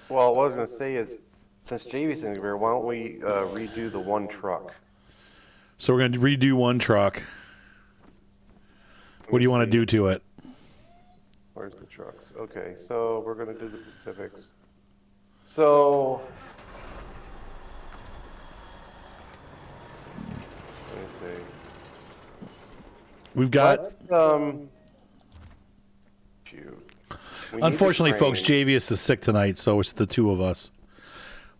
Well, what I was going to say is, since JV's in here, why don't we redo the one truck? So we're going to redo one truck. What do you want to do to it? Where's the trucks? Okay, so we're going to do the Pacifics. So, let me see. We've got... Let's, shoot. Unfortunately, folks, Javius is sick tonight, so it's the two of us.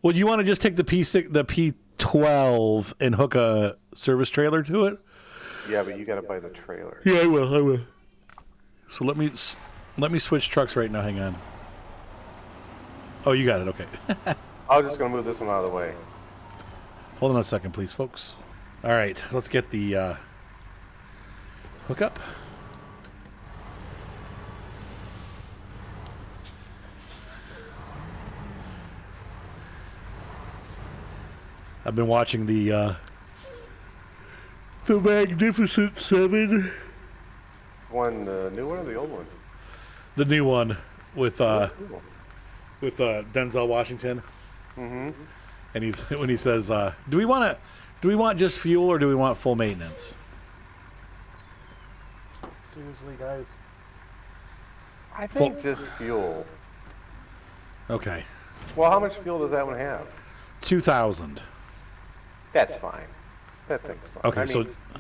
Well, do you want to just take the P12 and hook a service trailer to it? Yeah, but you got to buy the trailer. Yeah, I will. So let me switch trucks right now. Hang on. Oh, you got it. Okay. I was just going to move this one out of the way. Hold on a second, please, folks. All right, let's get the hookup. I've been watching the Magnificent Seven. One, the new one or the old one? The new one with Denzel Washington. Mm-hmm. And when he says, do we want just fuel or do we want full maintenance? Seriously, guys? I think just fuel. Okay. Well, how much fuel does that one have? 2,000. That's fine. That thing's fine. Okay,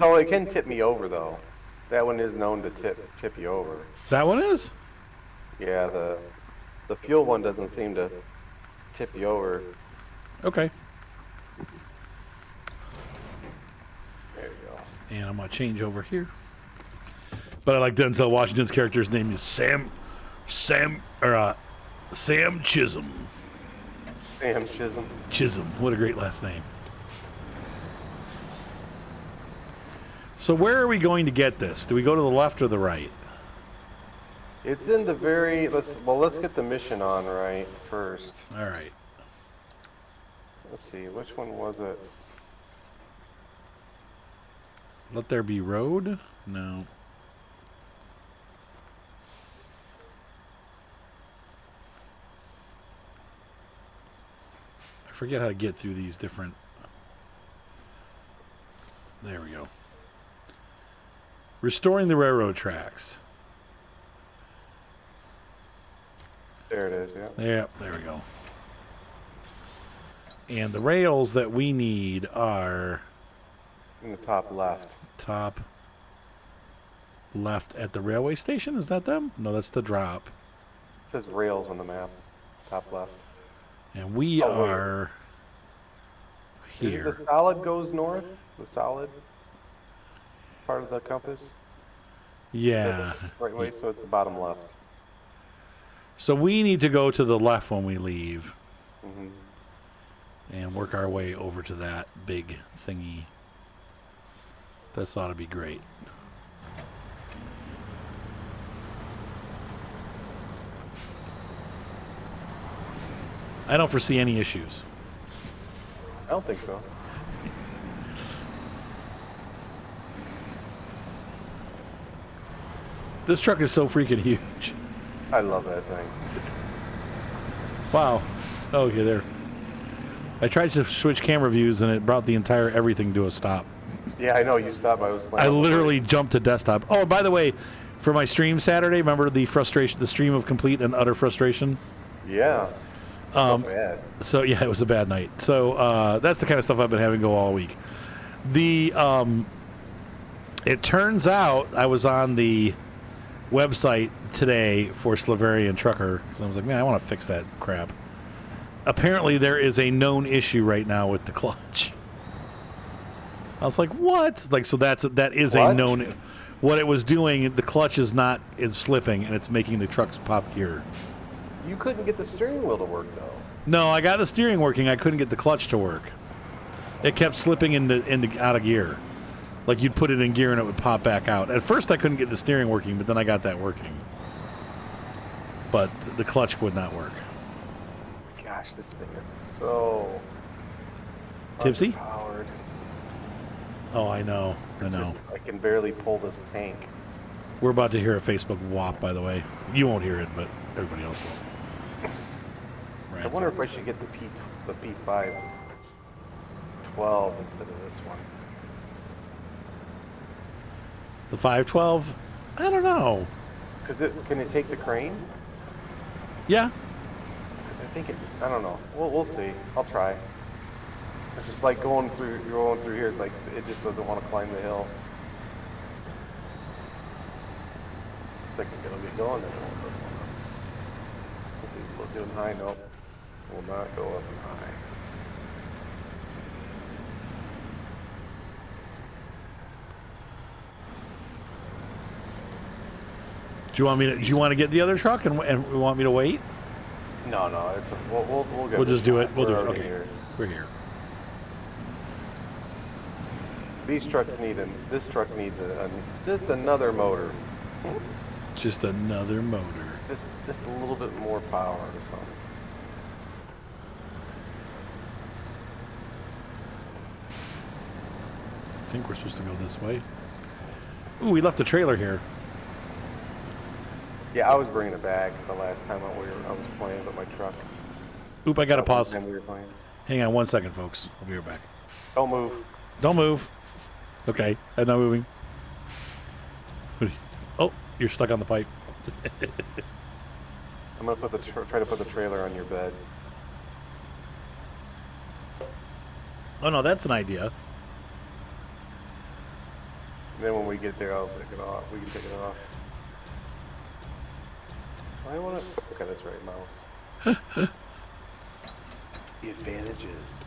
no, it can tip me over though. That one is known to tip you over. That one is? Yeah, the fuel one doesn't seem to tip you over. Okay. There you go. And I'm gonna change over here. But I like Denzel Washington's character's name is Sam Chisholm. Sam Chisholm. Chisholm. What a great last name. So where are we going to get this? Do we go to the left or the right? It's in the very let's get the mission on right first. All right. Let's see, which one was it? Let there be road? No. I forget how to get through these different... There we go. Restoring the railroad tracks. There it is, yeah. Yeah, there we go. And the rails that we need are... In the top left. Top left at the railway station? Is that them? No, that's the drop. It says rails on the map. Top left. And we are here. The solid goes north? The solid part of the compass? Yeah. Right way, so it's the bottom left. So we need to go to the left when we leave. Mm-hmm. And work our way over to that big thingy. This ought to be great. I don't foresee any issues. I don't think so. This truck is so freaking huge. I love that thing. Wow. Oh, yeah, there. I tried to switch camera views and it brought the entire everything to a stop. Yeah, I know. You stopped. I literally jumped to desktop. Oh, by the way, for my stream Saturday, remember the stream of complete and utter frustration? Yeah. Bad. So, yeah, it was a bad night. So, that's the kind of stuff I've been having go all week. It turns out I was on the website today for Slaverian Trucker because I was like, man, I want to fix that crap. Apparently, there is a known issue right now with the clutch. I was like, what? Like, so that is a known. What it was doing, the clutch is slipping, and it's making the trucks pop gear. You couldn't get the steering wheel to work though. No, I got the steering working. I couldn't get the clutch to work. It kept slipping into out of gear. Like you'd put it in gear and it would pop back out. At first, I couldn't get the steering working, but then I got that working. But the clutch would not work. Gosh, this thing is so tipsy. Powered. Oh, I know. I can barely pull this tank. We're about to hear a Facebook whop, by the way. You won't hear it, but everybody else will. I wonder if I should get the P512 instead of this one. The 512? I don't know. Can it take the crane? Yeah. Because I think I don't know. We'll see. I'll try. It's just like going through here. It's like it just doesn't want to climb the hill. I think it'll get going. Then it won't go up. Let's see. We'll do it high. Nope. Will not go up and high. Do you want to get the other truck and we want me to wait? No, it's we'll get. We'll just do it. We'll do it. Already Okay. here. We're here. This truck needs just another motor. Just another motor. Just a little bit more power or something. I think we're supposed to go this way. Ooh, we left a trailer here. Yeah, I was bringing it back the last time I was playing with my truck. Oop, I got to pause. Time we were playing. Hang on 1 second, folks. I'll be right back. Don't move. Don't move. Okay, I'm not moving. Oh, you're stuck on the pipe. I'm gonna try to put the trailer on your bed. Oh no, that's an idea. And then when we get there, I'll take it off. We can take it off. I want to. Okay, that's right, mouse. The advantages.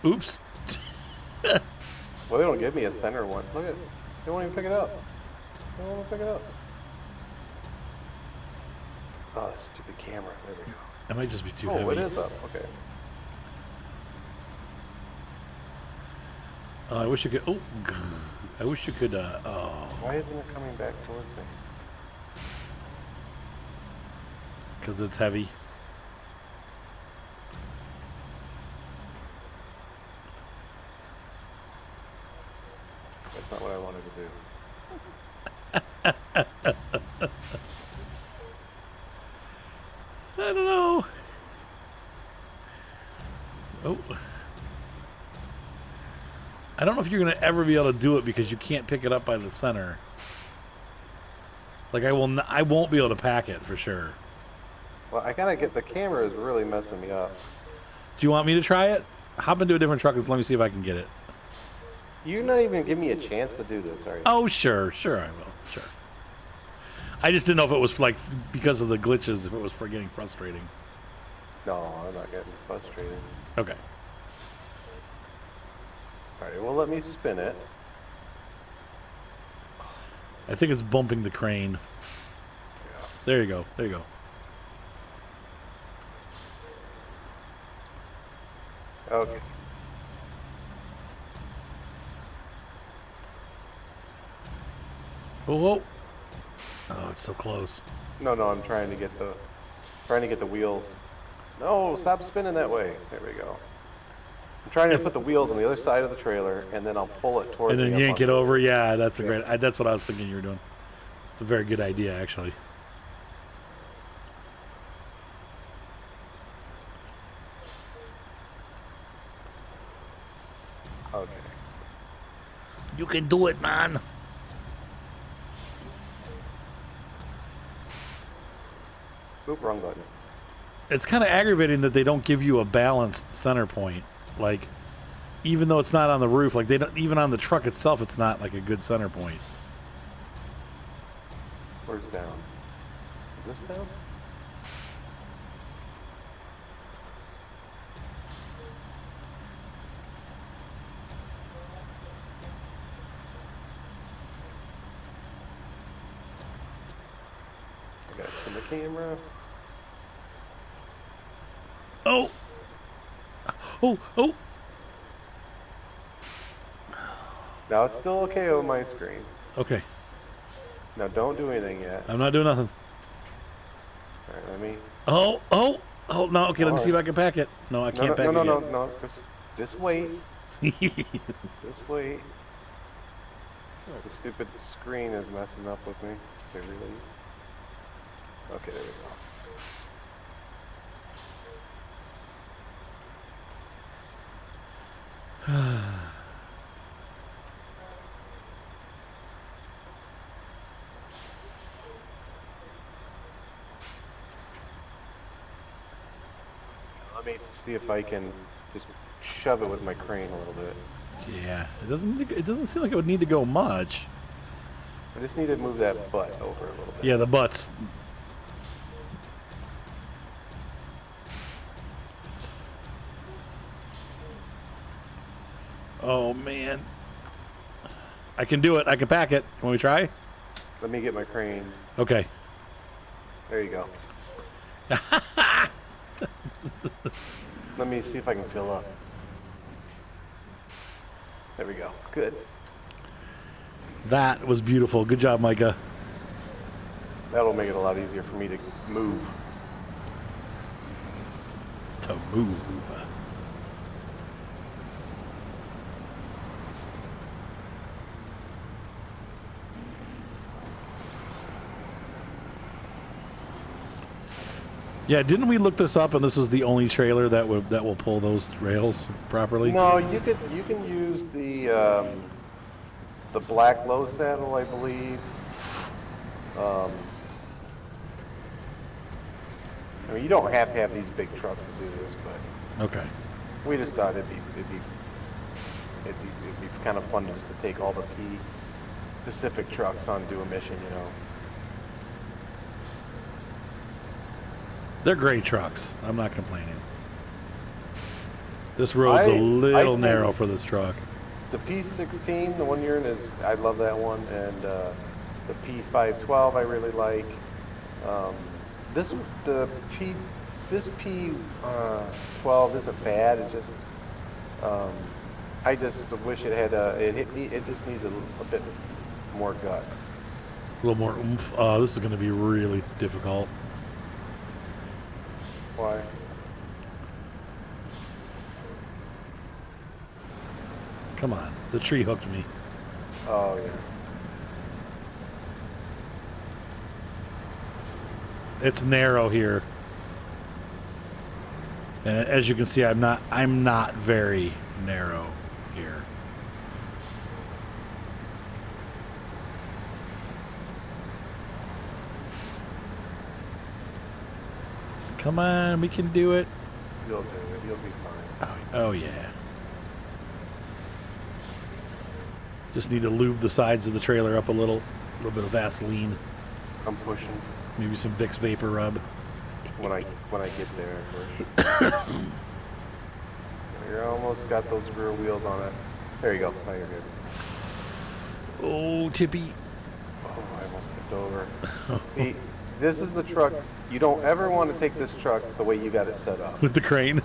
Oops. Well, they don't give me a center one. Look at it. They won't even pick it up. They won't even pick it up. Oh, that stupid camera. There we go. That might just be too heavy. Oh, it is up. Okay. I wish you could. Oh, I wish you could. Oh, Why isn't it coming back towards me? because it's heavy. That's not what I wanted to do. I don't know. Oh. I don't know if you're going to ever be able to do it because you can't pick it up by the center. Like I won't be able to pack it for sure. Well, I gotta get the camera is really messing me up. Do you want me to try it? Hop into a different truck and let me see if I can get it. You're not even giving me a chance to do this, are you? Oh, sure I will. Sure. I just didn't know if it was like because of the glitches, if it was for getting frustrating. No, I'm not getting frustrated. Okay. Alright, well, let me spin it. I think it's bumping the crane. Yeah. There you go. There you go. Okay. Oh, whoa. Oh, it's so close. No, I'm trying to get the wheels. No, stop spinning that way. There we go. I'm trying to put the wheels on the other side of the trailer, and then I'll pull it towards And then me up yank on it the- over. Yeah, that's a Yeah. great. That's what I was thinking you were doing. It's a very good idea, actually. Okay. You can do it, man. Oop, wrong button. It's kind of aggravating that they don't give you a balanced center point. Like, even though it's not on the roof, like they don't even on the truck itself, it's not like a good center point. Where's down? Is this down? I got to the camera. Oh. Oh. Now it's still okay on my screen. Okay. Now don't do anything yet. I'm not doing nothing. Alright, let me... Oh, no. Okay, let me see if I can pack it. No, I can't pack it yet. No. Just wait. Just wait. The stupid screen is messing up with me. Say release. Okay, there we go. Let me see if I can just shove it with my crane a little bit. Yeah, it doesn't seem like it would need to go much. I just need to move that butt over a little bit. Yeah, the butts. Oh man, I can do it. I can pack it. Want we try? Let me get my crane. Okay. There you go. Let me see if I can fill up. There we go. Good. That was beautiful. Good job, Micah. That'll make it a lot easier for me to move. To move. Yeah, didn't we look this up and this was the only trailer that will pull those rails properly? No, you can use the black low saddle, I believe. I mean, you don't have to have these big trucks to do this, but Okay. we just thought it'd be kind of fun just to take all the Pacific trucks on do a mission, you know. They're great trucks. I'm not complaining. This road's a I little think narrow for this truck. The P16, the one you're in, I love that one, and the P512 I really like. This P12 isn't bad. It just I just wish it had it just needs a bit more guts. A little more oomph. This is going to be really difficult. Why? Come on. The tree hooked me. Oh yeah. It's narrow here. And as you can see, I'm not very narrow here. Come on, we can do it. You'll do it. You'll be fine. Oh yeah. Just need to lube the sides of the trailer up a little bit of Vaseline, I'm pushing maybe some Vicks Vapor Rub. when I get there. I push. You're almost got those rear wheels on it. There you go. Now you're good. Oh, Tippy. Oh, I almost tipped over. This is the truck. You don't ever want to take this truck the way you got it set up. With the crane.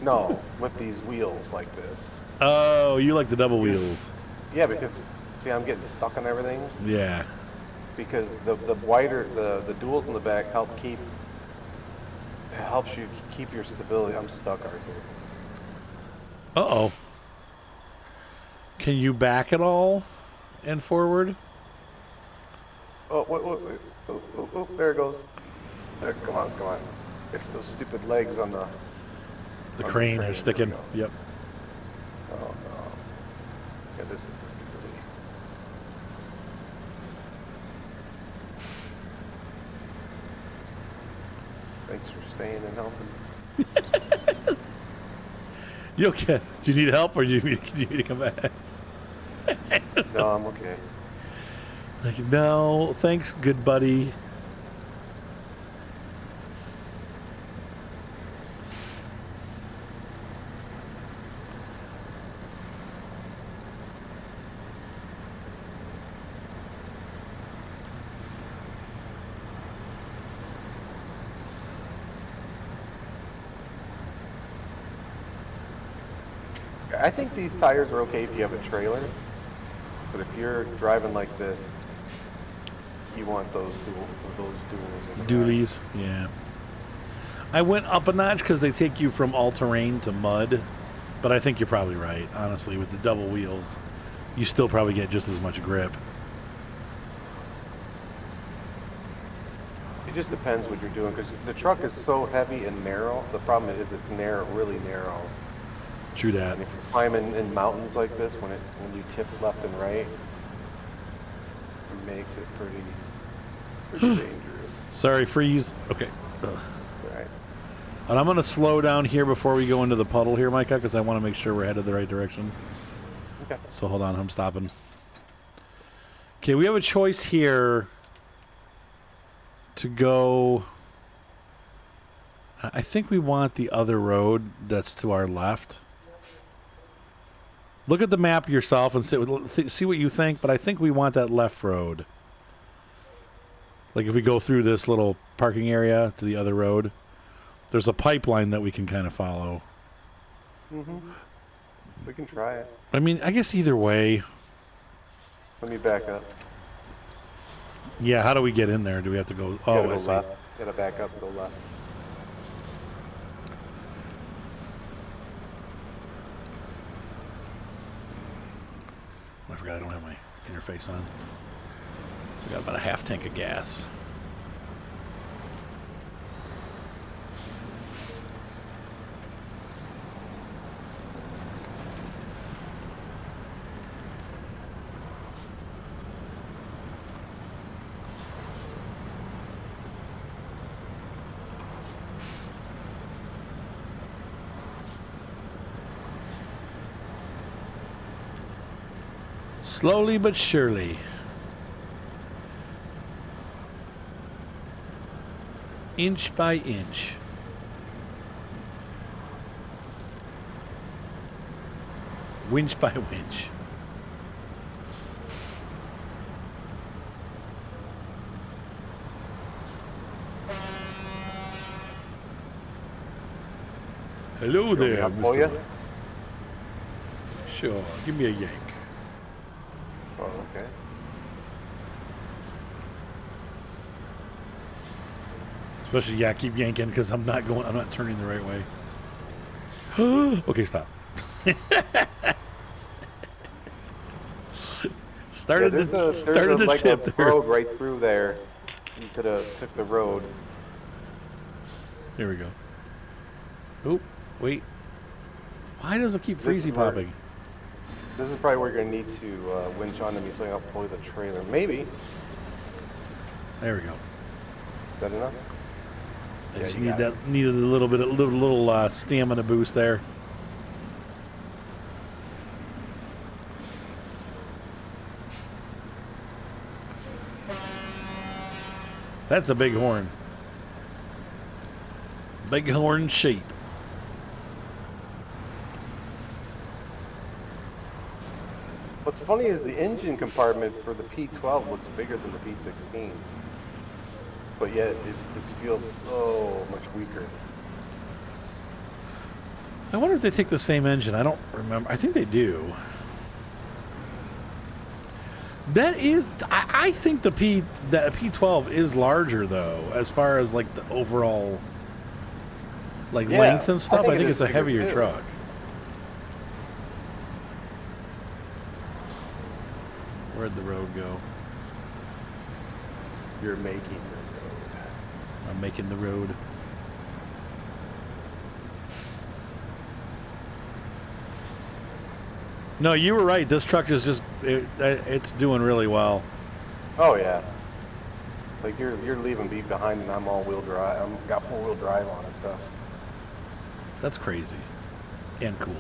No, with these wheels like this. Oh, you like the double wheels. Yeah, because see, I'm getting stuck on everything. Yeah. Because the wider the duals in the back helps you keep your stability. I'm stuck right here. Uh-oh. Can you back it all and forward? Oh, wait. Oh, there it goes. There, come on. It's those stupid legs on the... The crane is sticking. There we go. Yep. Oh, no. Yeah, this is going to be really... Thanks for staying and helping. You okay? Do you need help or do you need me to come back? No, I'm okay. Like, no, thanks, good buddy. I think these tires are okay if you have a trailer, but if you're driving like this, you want those duals. In the Dualies, yeah. I went up a notch because they take you from all-terrain to mud, but I think you're probably right. Honestly, with the double wheels, you still probably get just as much grip. It just depends what you're doing, because the truck is so heavy and narrow. The problem is it's narrow, really narrow. True that. And if you're climbing in mountains like this, when you tip left and right, it makes it pretty dangerous. Sorry, freeze. Okay. Ugh. All right. And I'm going to slow down here before we go into the puddle here, Micah, because I want to make sure we're headed the right direction. Okay. So hold on, I'm stopping. Okay, we have a choice here to go. I think we want the other road that's to our left. Look at the map yourself and see what you think, but I think we want that left road. Like if we go through this little parking area to the other road, there's a pipeline that we can kind of follow. Mm-hmm. We can try it. I mean, I guess either way. Let me back up. Yeah, how do we get in there? Do we have to go? Oh, I see. Left. Gotta back up and go left. I forgot I don't have my interface on. So I got about a half tank of gas. Slowly but surely. Inch by inch. Winch by winch. Hello there, Oh, yeah? Sure, give me a yank. Oh, okay. Especially, yeah, keep yanking because I'm not turning the right way. Okay, stop. Started the like tip a there. road right through there. You could have took the road. Here we go. Oh, wait. Why does it keep freezy popping? This is probably where you're going to need to winch onto me so I can pull the trailer. Maybe. There we go. Is that enough? I Yeah, just you got it. needed a little stamina boost there. That's a big horn. Big horn sheep. What's funny is the engine compartment for the P12 looks bigger than the P16. But yet, it just feels so much weaker. I wonder if they take the same engine. I don't remember. I think they do. That is, I think the P12 is larger though, as far as like the overall length and stuff. I think it's a heavier truck. Where'd the road go? You're making the road. I'm making the road. No, you were right. This truck is just, it's doing really well. Oh yeah. Like you're leaving me behind and I'm all-wheel drive. I've got four-wheel drive on and stuff. That's crazy. And cool.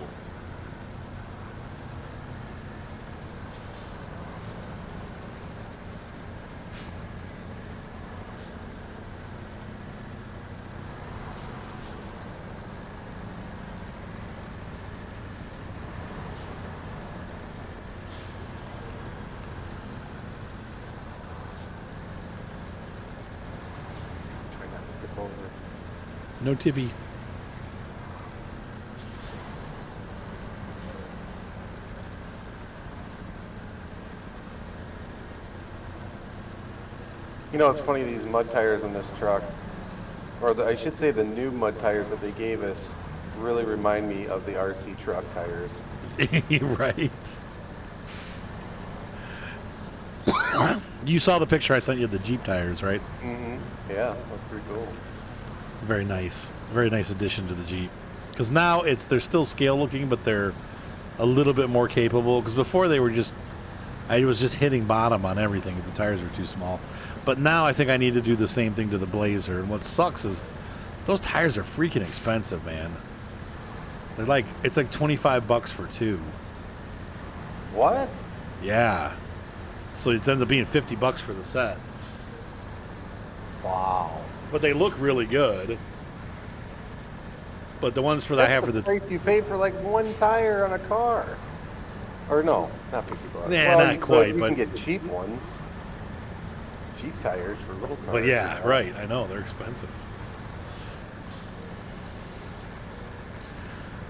Try not to tip over. No tippy. You know, it's funny, these mud tires on this truck, or I should say the new mud tires that they gave us, really remind me of the RC truck tires. Right. You saw the picture I sent you of the Jeep tires, right? Mm-hmm. Yeah, that's pretty cool. Very nice. Very nice addition to the Jeep. Because now they're still scale looking, but they're a little bit more capable. Because before they were I was just hitting bottom on everything. The tires were too small. But now I think I need to do the same thing to the Blazer. And what sucks is those tires are freaking expensive, man. It's like $25 for two. What? Yeah. So it ends up being $50 for the set. Wow. But they look really good. But the ones I have for the price you pay for like one tire on a car. Or no, not $50. Yeah, not quite. You but can get cheap ones. Cheap tires for little cars. But yeah, right. I know they're expensive.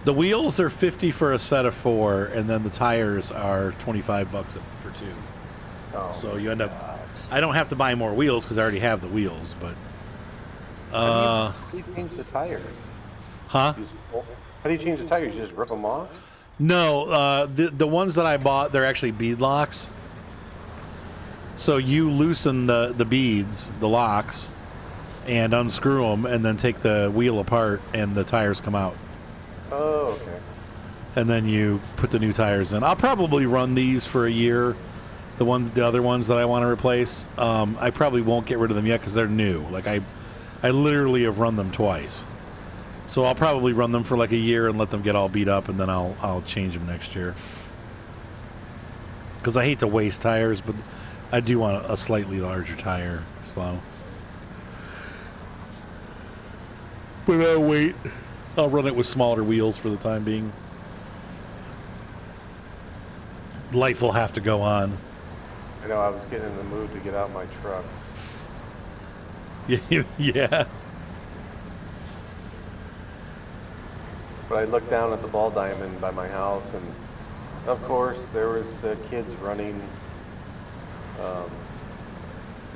The wheels are $50 for a set of 4, and then the tires are $25 for 2. Oh, so you end up. I don't have to buy more wheels because I already have the wheels. But how do you change the tires? Huh? How do you change the tires? You just rip them off? No, the ones that I bought, they're actually bead locks. So you loosen the beads, the locks, and unscrew them, and then take the wheel apart, and the tires come out. Oh, okay. And then you put the new tires in. I'll probably run these for a year. The other ones that I want to replace, I probably won't get rid of them yet because they're new. Like I literally have run them twice. So I'll probably run them for like a year and let them get all beat up, and then I'll change them next year. Because I hate to waste tires, but I do want a slightly larger tire, Slow. But I'll wait. I'll run it with smaller wheels for the time being. Life will have to go on. I know I was getting in the mood to get out my truck. Yeah. But I looked down at the ball diamond by my house, and of course there was kids running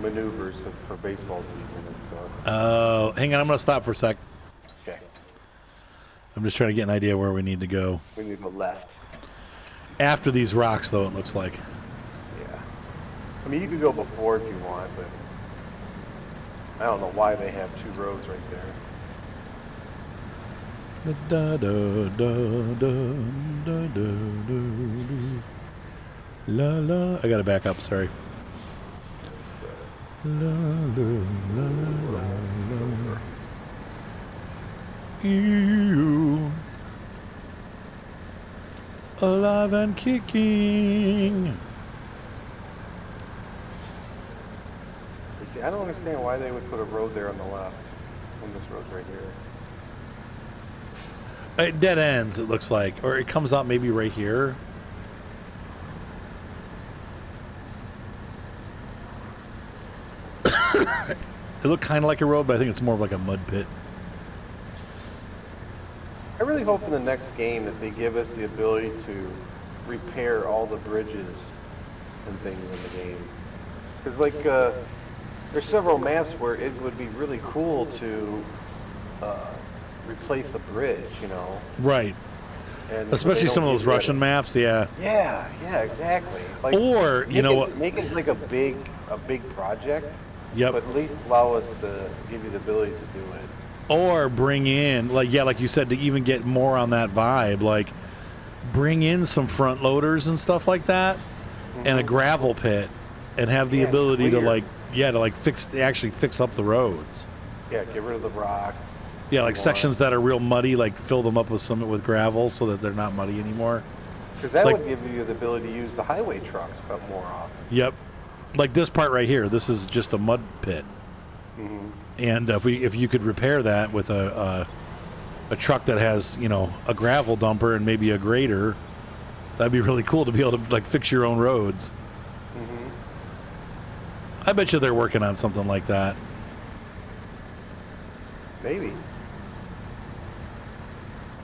maneuvers for baseball season and stuff. Oh, hang on. I'm going to stop for a sec. Okay. I'm just trying to get an idea where we need to go. We need to go left. After these rocks, though, it looks like. Yeah. I mean, you could go before if you want, but I don't know why they have 2 roads right there. Da, da, da, da, da, da, da, la la. I gotta back up. Sorry. La la la la la. You alive and kicking. You see, I don't understand why they would put a road there on the left when this road's right here. It dead ends, it looks like. Or it comes out maybe right here. It looked kind of like a road, but I think it's more of like a mud pit. I really hope in the next game that they give us the ability to repair all the bridges and things in the game. Because, like, there's several maps where it would be really cool to replace a bridge, you know? Right. And especially some of those Russian maps, yeah. Yeah, exactly. Like, or, you know what? Make it like a big project. Yep. But at least allow us to give you the ability to do it. Or bring in, like you said, to even get more on that vibe, like bring in some front loaders and stuff like that, and a gravel pit, and have the ability to actually fix up the roads. Yeah, get rid of the rocks. Yeah, like sections that are real muddy, like fill them up with gravel so that they're not muddy anymore. Because that would give you the ability to use the highway trucks but more often. Yep. Like this part right here, this is just a mud pit. Mm-hmm. And if you could repair that with a truck that has, you know, a gravel dumper and maybe a grader, that'd be really cool to be able to like fix your own roads. Mm-hmm. I bet you they're working on something like that. Maybe.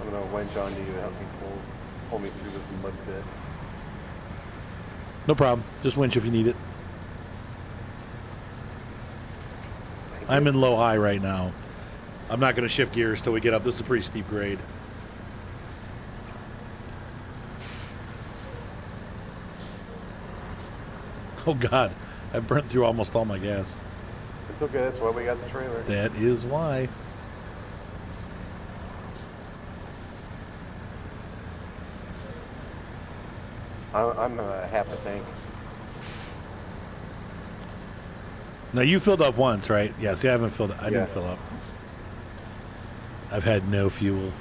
I'm gonna wench on to you to help me pull me through this mud pit. No problem. Just winch if you need it. I'm in low high right now. I'm not going to shift gears till we get up. This is a pretty steep grade. Oh God, I burnt through almost all my gas. It's okay. That's why we got the trailer. That is why. I'm half a tank. Now you filled up once, right? Yeah. See, I haven't filled. I Yeah. didn't fill up. I've had no fuel.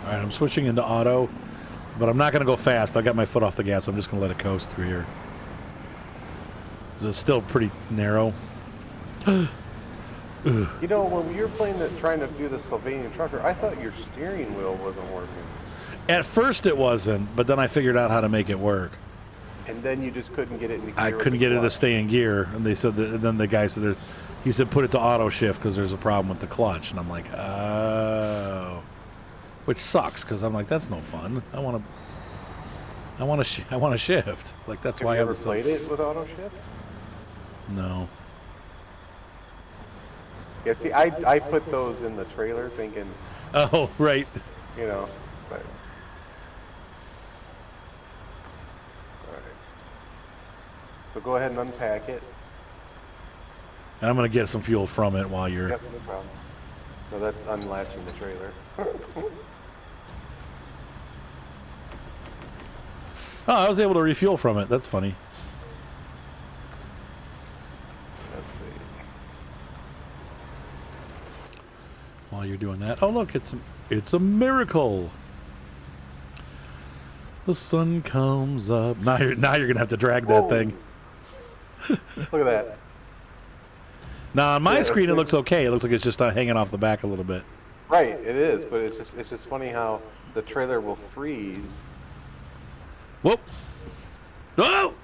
All right, I'm switching into auto, but I'm not going to go fast. I got my foot off the gas. I'm just going to let it coast through here. 'Cause it's still pretty narrow. You know, when you were trying to do the Sylvanian trucker, I thought your steering wheel wasn't working. At first it wasn't, but then I figured out how to make it work. And then you just couldn't get it in gear. I couldn't get it to stay in gear, and they said that. And then the guy said he said put it to auto shift because there's a problem with the clutch, and I'm like, oh, which sucks because I'm like, that's no fun. I want to shift. Like that's why I Have have you the ever played it with auto shift? No. Yeah, see, I put those in the trailer thinking, Oh, right. you know, but. Alright. So go ahead and unpack it. And I'm gonna get some fuel from it while you're. Yep, no problem. So that's unlatching the trailer. Oh, I was able to refuel from it. That's funny. Let's see. While you're doing that, oh look, it's a miracle. The sun comes up. Now you're gonna have to drag that Whoa. thing. Look at that. Now on my Yeah, screen it that's looks okay. It looks like it's just hanging off the back a little bit. Right, it is, but it's just funny how the trailer will freeze. Whoop! Whoa!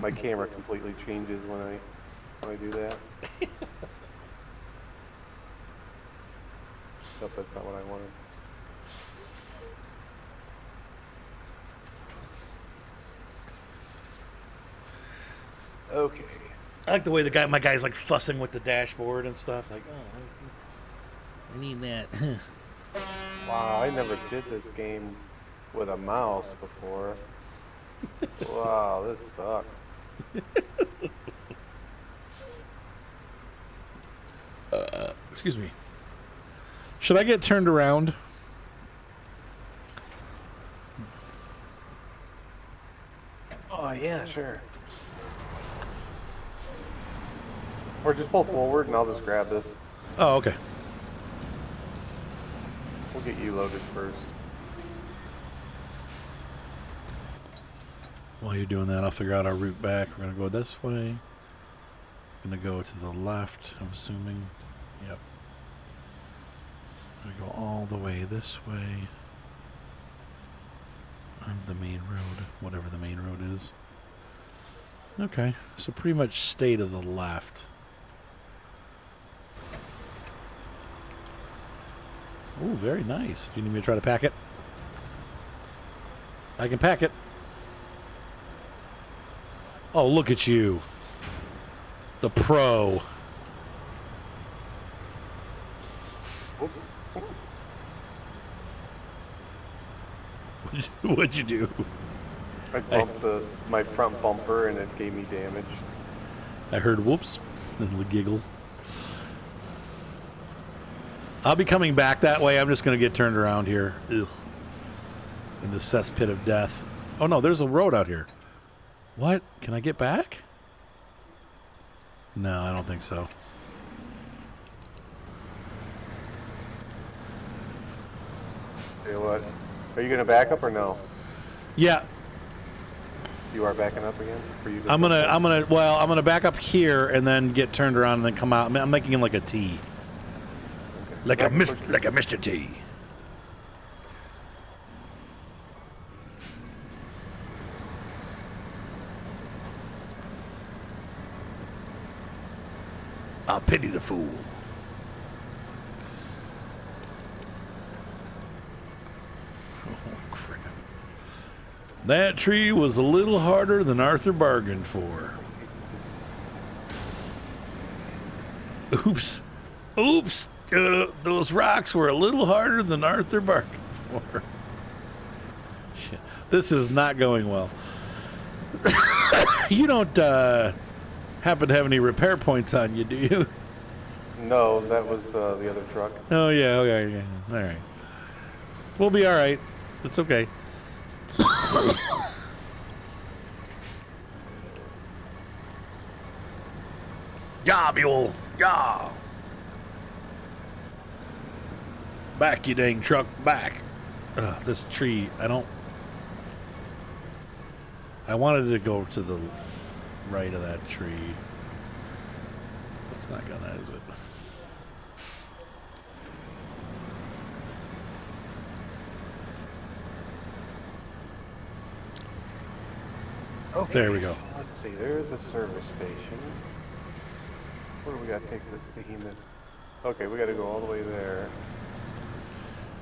My camera completely changes when I do that. Nope, that's not what I wanted. Okay. I like the way my guy's like fussing with the dashboard and stuff. Like, oh, I need that. Wow, I never did this game with a mouse before. Wow, this sucks. Excuse me. Should I get turned around? Oh yeah, sure. Or just pull forward and I'll just grab this. Oh, okay. We'll get you loaded first. While you're doing that, I'll figure out our route back. We're gonna go this way. Gonna go to the left, I'm assuming. Yep. Gonna go all the way this way. On the main road, whatever the main road is. Okay, so pretty much stay to the left. Ooh, very nice. Do you need me to try to pack it? I can pack it. Oh, look at you. The pro. Oops. What'd you do? I bumped my front bumper and it gave me damage. I heard whoops and a giggle. I'll be coming back that way. I'm just going to get turned around here. Ugh. In the cesspit of death. Oh, no, there's a road out here. What? Can I get back? No, I don't think so. Tell you what, are you gonna back up or no? Yeah, You are backing up again? For you to I'm gonna back up here and then get turned around and then come out. I'm making it like a T. Okay. Like a Back Mr. towards- Like a Mr. T. I pity the fool. Oh, crap. That tree was a little harder than Arthur bargained for. Oops. Oops. Those rocks were a little harder than Arthur bargained for. Shit. This is not going well. You don't happen to have any repair points on you, do you? No, that was the other truck. Oh, yeah, okay, yeah. All right. We'll be all right. It's okay. Yeah, mule. Yeah. Back, you dang truck, back. This tree, I wanted to go to the right of that tree. That's not gonna, is it? Okay, There we go. so let's see. There is a service station. Where do we got to take this behemoth? Okay, we got to go all the way there.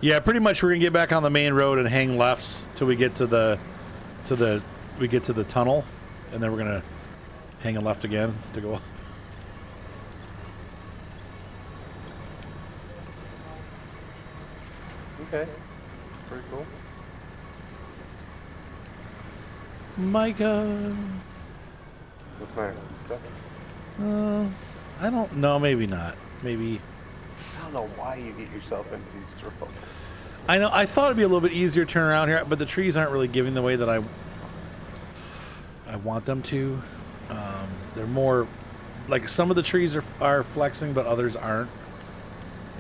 Yeah, pretty much we're gonna get back on the main road and hang lefts till we get to the tunnel, and then we're gonna hang a left again to go up. Okay, pretty cool. Micah. What's the matter? Stuff? I don't know. Maybe not. Maybe. I don't know why you get yourself into these troubles. I know. I thought it'd be a little bit easier to turn around here, but the trees aren't really giving the way that I want them to. They're more like some of the trees are flexing, but others aren't,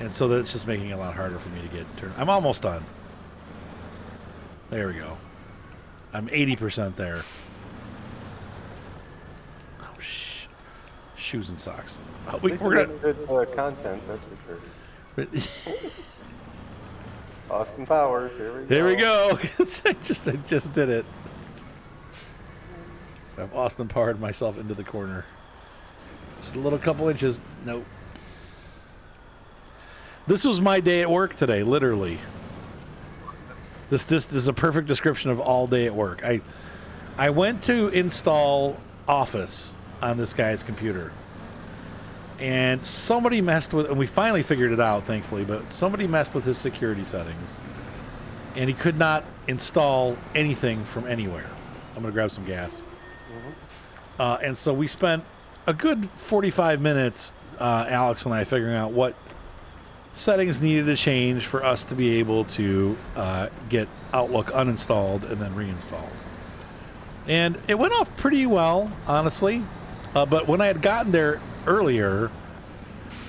and so that's just making it a lot harder for me to get turned. I'm almost done. There we go. I'm 80% there. Oh, shoes and socks. We're gonna good content, that's for sure. Austin Powers, here we go. There we go. I just did it. I've Austin powered myself into the corner. Just a little couple inches. Nope. This was my day at work today, literally. This is a perfect description of all day at work. I went to install Office on this guy's computer. And somebody messed with, and we finally figured it out, thankfully, but somebody messed with his security settings. And he could not install anything from anywhere. I'm going to grab some gas. And so we spent a good 45 minutes, Alex and I, figuring out what settings needed to change for us to be able to get Outlook uninstalled and then reinstalled. And it went off pretty well, honestly. But when I had gotten there earlier,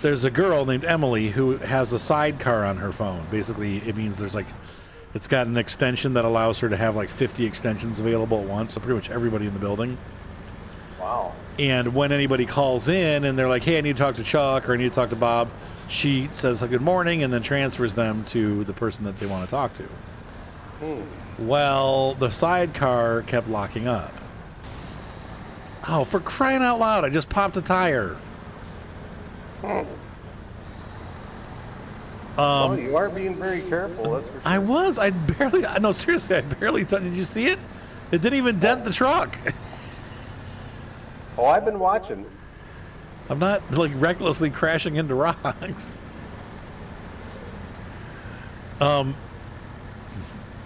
there's a girl named Emily who has a sidecar on her phone. Basically, it means it's got an extension that allows her to have like 50 extensions available at once. So pretty much everybody in the building. Wow. And when anybody calls in and they're like, hey, I need to talk to Chuck or I need to talk to Bob, she says good morning and then transfers them to the person that they want to talk to. Well, the sidecar kept locking up. Oh, for crying out loud, I just popped a tire. Well, you are being very careful, that's for sure. I was. No, seriously, I barely did you see it? It didn't even dent the truck. Oh, I've been watching. I'm not like recklessly crashing into rocks.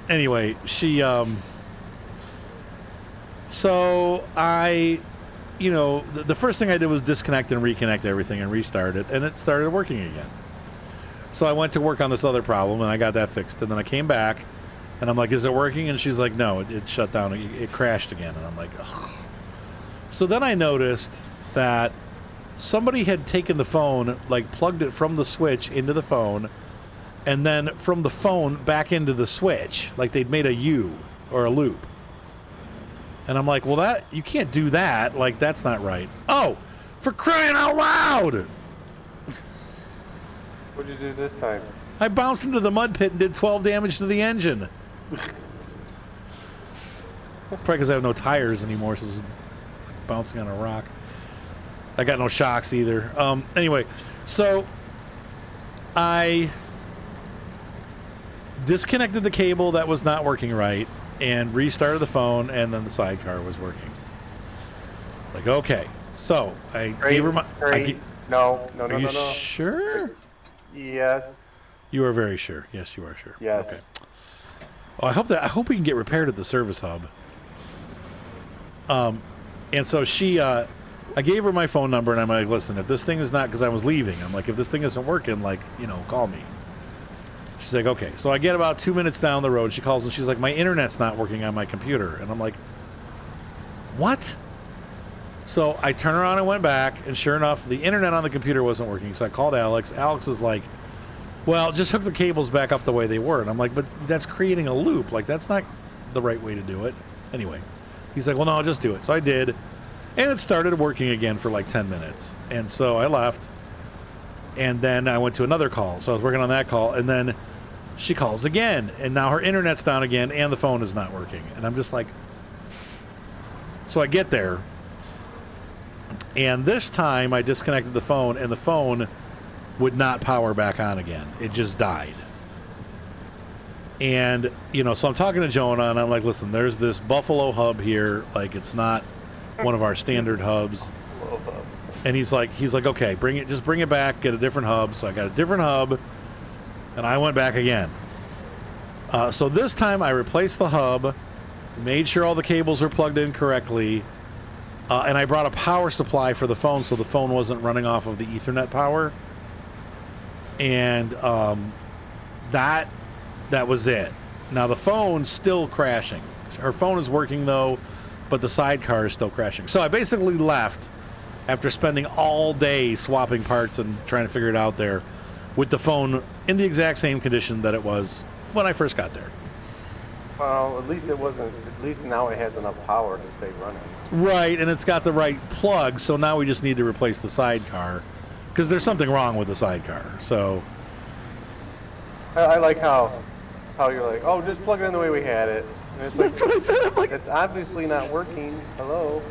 Anyway, she so I the first thing I did was disconnect and reconnect everything and restart it, and it started working again. So I went to work on this other problem and I got that fixed, and then I came back and I'm like, is it working? And she's like, no, it shut down, it crashed again. And I'm like, ugh. So then I noticed that somebody had taken the phone, like plugged it from the switch into the phone, and then from the phone back into the switch, like they'd made a U or a loop. And I'm like, well, you can't do that. Like, that's not right. Oh, for crying out loud! What'd you do this time? I bounced into the mud pit and did 12 damage to the engine. That's probably because I have no tires anymore, so it's bouncing on a rock. I got no shocks either. Anyway, so I disconnected the cable that was not working right, and restarted the phone, and then the sidecar was working. Like, okay. So I gave her my... No. Are you sure? Yes. You are very sure. Yes, you are sure. Yes. Okay. Well, I hope we can get repaired at the service hub. And so I gave her my phone number, and I'm like, listen, if this thing is not, because I was leaving, I'm like, if this thing isn't working, like, call me. She's like, okay. So I get about 2 minutes down the road. She calls, and she's like, my internet's not working on my computer. And I'm like, what? So I turned around and went back, and sure enough, the internet on the computer wasn't working. So I called Alex. Alex is like, well, just hook the cables back up the way they were. And I'm like, but that's creating a loop. Like, that's not the right way to do it. Anyway, he's like, well, no, I'll just do it. So I did. And it started working again for like 10 minutes. And so I left. And then I went to another call. So I was working on that call. And then she calls again. And now her internet's down again. And the phone is not working. And I'm just like... So I get there. And this time I disconnected the phone. And the phone would not power back on again. It just died. And, so I'm talking to Jonah. And I'm like, listen, there's this Buffalo hub here. Like, it's not one of our standard hubs. And he's like, okay, just bring it back, get a different hub. So I got a different hub, and I went back again. So this time I replaced the hub, made sure all the cables were plugged in correctly, and I brought a power supply for the phone so the phone wasn't running off of the Ethernet power. And that was it. Now the phone's still crashing. Her phone is working though, but the sidecar is still crashing. So I basically left after spending all day swapping parts and trying to figure it out there with the phone in the exact same condition that it was when I first got there. Well, at least now it has enough power to stay running. Right, and it's got the right plug, so now we just need to replace the sidecar because there's something wrong with the sidecar. So I like how you're like, oh, just plug it in the way we had it. And it's like, that's what I said. I'm like, it's obviously not working. Hello.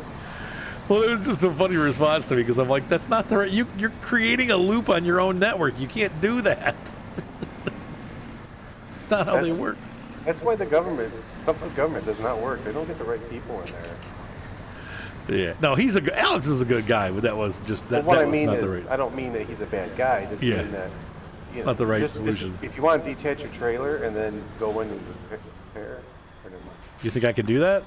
Well, it was just a funny response to me because I'm like, that's not the right. You're creating a loop on your own network. You can't do that. It's not how they work. That's why the government does not work. They don't get the right people in there. Yeah. No, Alex is a good guy, but that was just that. Well, what that I was mean not is, the right. I don't mean that he's a bad guy. I just mean that it's not the right solution. If you want to detach your trailer and then go in and repair. You think I can do that?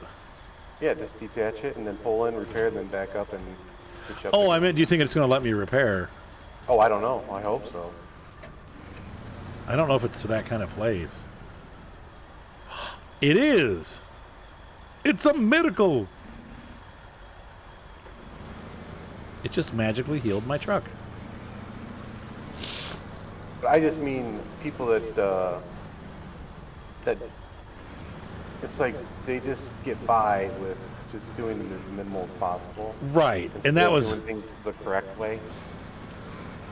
Yeah, just detach it and then pull in, repair, then back up and switch up. Oh, I meant, do you think it's going to let me repair? Oh, I don't know. I hope so. I don't know if it's to that kind of place. It is. It's a miracle. It just magically healed my truck. But I just mean people that it's like they just get by with just doing them as minimal as possible. Right, and that was doing things the correct way.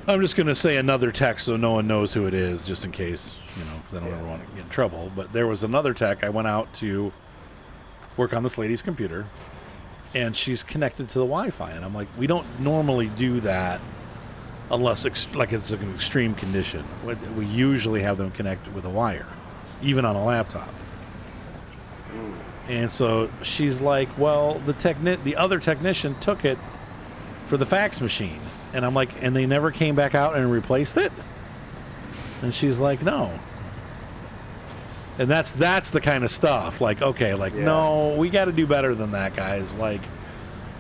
I'm just going to say another tech so no one knows who it is, just in case, because I don't ever want to get in trouble. But there was another tech. I went out to work on this lady's computer, and she's connected to the Wi-Fi. And I'm like, we don't normally do that unless it's an extreme condition. We usually have them connect with a wire, even on a laptop. And so she's like, well, the other technician took it for the fax machine. And I'm like, and they never came back out and replaced it? And she's like, no. And that's the kind of stuff. Like, okay, no, we got to do better than that, guys. Like,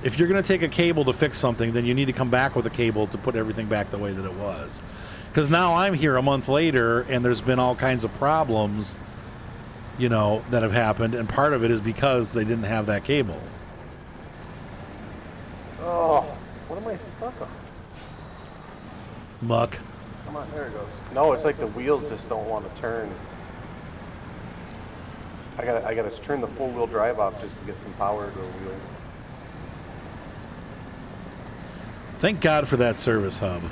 if you're going to take a cable to fix something, then you need to come back with a cable to put everything back the way that it was. Because now I'm here a month later, and there's been all kinds of problems, that have happened. And part of it is because they didn't have that cable. Oh, what am I stuck on? Muck. Come on, there it goes. No, it's like the wheels just don't want to turn. I gotta turn the four-wheel drive off just to get some power to the wheels. Thank God for that service hub.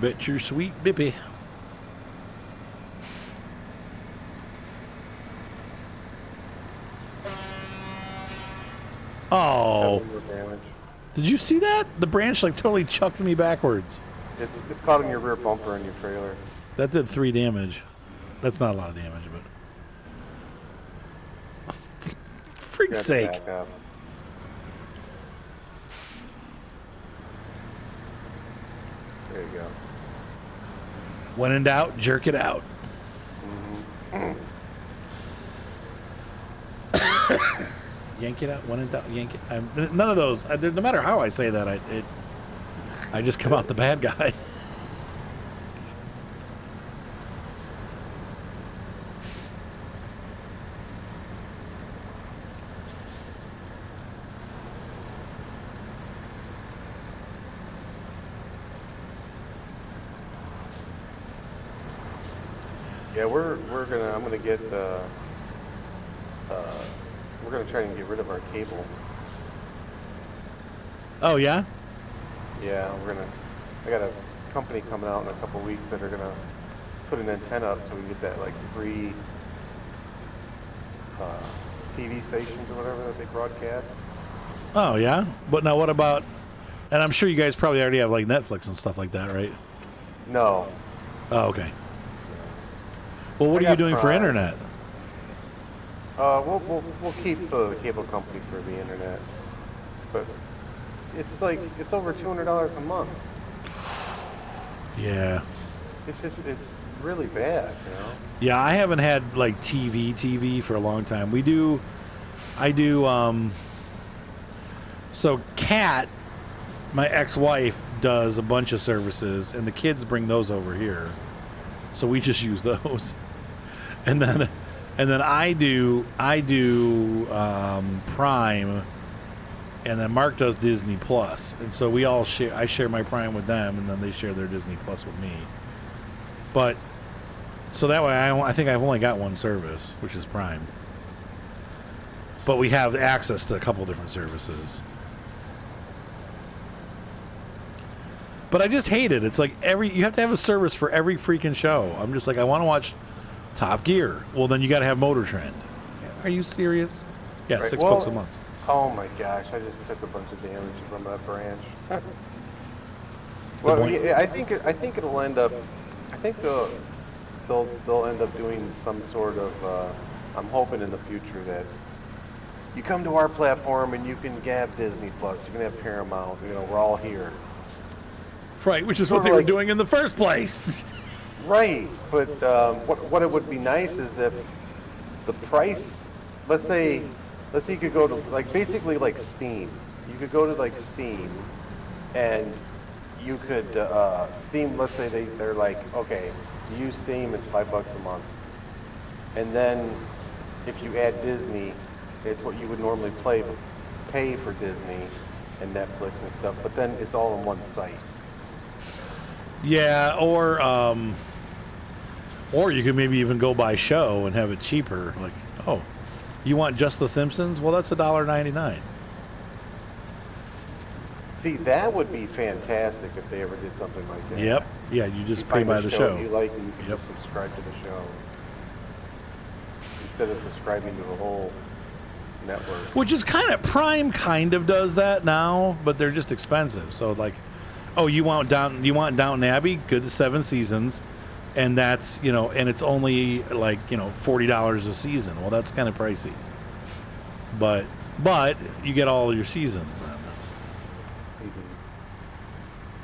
Bet your sweet bippy. Oh, 7 more damage. did you see that? The branch like totally chucked me backwards. It's caught in your rear bumper in your trailer. That did 3 damage. That's not a lot of damage, but freak's sake. Back up. There you go. When in doubt, jerk it out. Yank it out. When in doubt, yank it. None of those. No matter how I say that, I just come out the bad guy. Yeah, I'm gonna get we're gonna try and get rid of our cable. Oh yeah. Yeah, I got a company coming out in a couple weeks that are gonna put an antenna up so we can get that like free TV stations or whatever that they broadcast. Oh yeah. But now what about? And I'm sure you guys probably already have like Netflix and stuff like that, right? No. Oh okay. Well, what are you doing for Prime. internet? We'll keep the cable company for the internet, but it's over $200 a month. Yeah. It's really bad, you know. Yeah, I haven't had like TV for a long time. I do. So Kat, my ex-wife, does a bunch of services, and the kids bring those over here, so we just use those. And then I do Prime, and then Mark does Disney Plus, and so we all share. I share my Prime with them, and then they share their Disney Plus with me. But so that way, I think I've only got one service, which is Prime. But we have access to a couple different services. But I just hate it. It's like you have to have a service for every freaking show. I'm just like, I want to watch Top Gear. Well, then you got to have Motor Trend. Are you serious? Yeah, Right. $6 a month. Oh my gosh, I just took a bunch of damage from that branch. Well, yeah, I think it'll end up. I think they'll end up doing some sort of. I'm hoping in the future that you come to our platform and you can have Disney Plus, you can have Paramount. You know, we're all here. Right, which is what they were doing in the first place. Right, but what it would be nice is if the price, let's say you could go to like basically like Steam. You could go to like Steam, and you could Steam. Let's say they're like, okay, you use Steam, it's $5 a month, and then if you add Disney, it's what you would normally pay for Disney and Netflix and stuff. But then it's all on one site. Yeah, or you could maybe even go by show and have it cheaper. Like, oh, you want just The Simpsons? Well, that's $1.99. See, that would be fantastic if they ever did something like that. Yep. Yeah, you just You pay find by a the show show. you like, and you can Yep. just subscribe to the show instead of subscribing to the whole network. Which is Prime kind of does that now, but they're just expensive. So like, oh, you want Downton Abbey? Good, 7 seasons, and that's and it's only like $40 a season. Well, that's kind of pricey, but you get all your seasons then.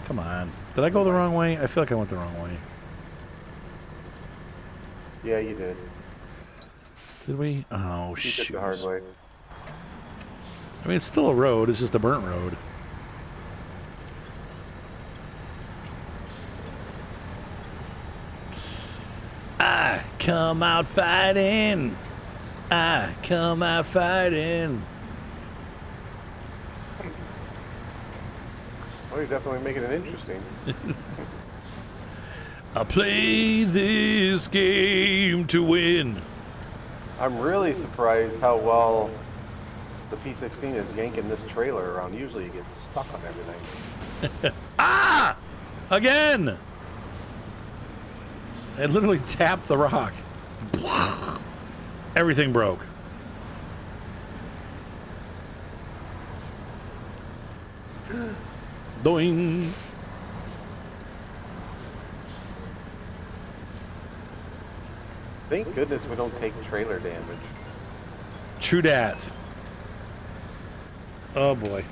Come on, did I go the wrong way? I feel like I went the wrong way. Yeah, you did. Did we? Oh, You shoot. took the hard way. I mean, it's still a road. It's just a burnt road. I come out fighting. I come out fighting. Well, you're definitely making it interesting. I play this game to win. I'm really surprised how well the P16 is yanking this trailer around. Usually it gets stuck on everything. Ah! Again! I literally tapped the rock. Everything broke. Doing. Thank goodness we don't take trailer damage. True dat. Oh boy.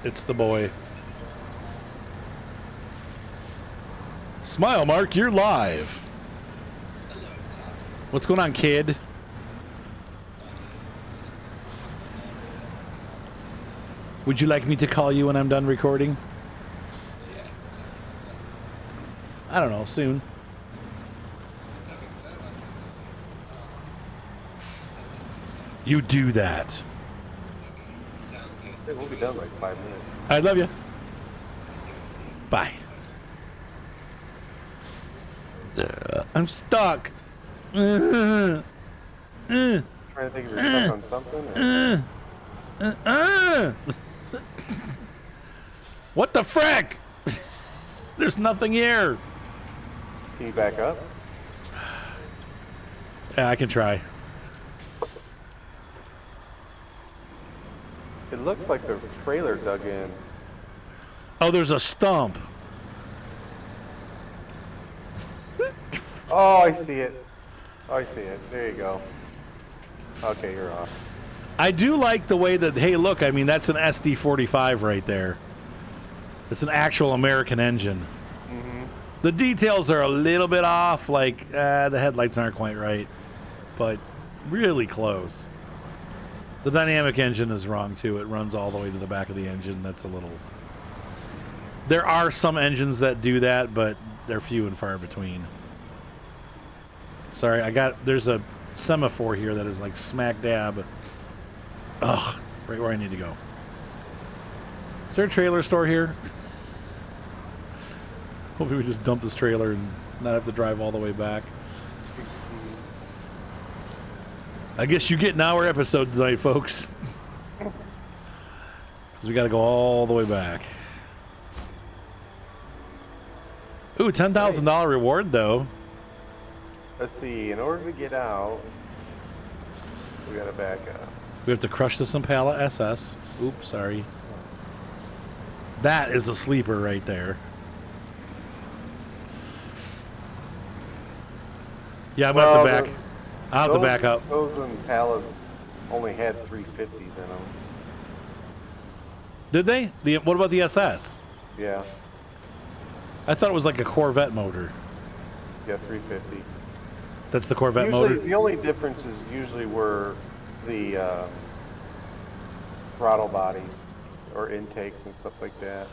It's the boy. Smile, Mark, you're live. What's going on, kid? Would you like me to call you when I'm done recording? I don't know, soon. You do that. It will be done in like 5 minutes. I love you. Bye. I'm stuck. Trying to think if you're stuck on something. Or... What the frick? There's nothing here. Can you back up? Yeah, I can try. It looks like the trailer dug in. Oh, there's a stump. Oh, I see it. Oh, I see it. There you go. Okay, you're off. I do like the way that, hey, look, I mean, that's an SD45 right there. It's an actual American engine. Mm-hmm. The details are a little bit off, like the headlights aren't quite right, but really close. The dynamic engine is wrong, too. It runs all the way to the back of the engine. That's a little... There are some engines that do that, but they're few and far between. Sorry, there's a semaphore here that is like smack dab. Ugh, right where I need to go. Is there a trailer store here? Hope we would just dump this trailer and not have to drive all the way back. I guess you get an hour episode tonight, folks. Because we got to go all the way back. Ooh, $10,000 reward, though. Let's see. In order to get out, we got to back up. We have to crush this Impala SS. Oops, sorry. That is a sleeper right there. Yeah, I'm going to have to back. I'll have to back up. Those Impalas only had 350s in them. Did they? What about the SS? Yeah. I thought it was like a Corvette motor. Yeah, 350. That's the Corvette Usually, motor? the only differences usually were the throttle bodies or intakes and stuff like that.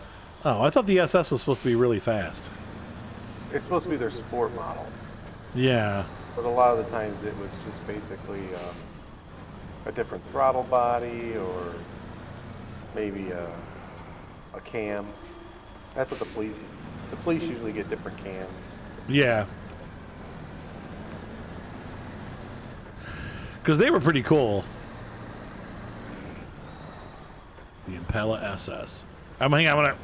Oh, I thought the SS was supposed to be really fast. It's supposed to be their sport model. Yeah. But a lot of the times it was just basically a different throttle body or maybe a cam. That's what the police usually get different cams. Yeah. Because they were pretty cool. The Impala SS. You want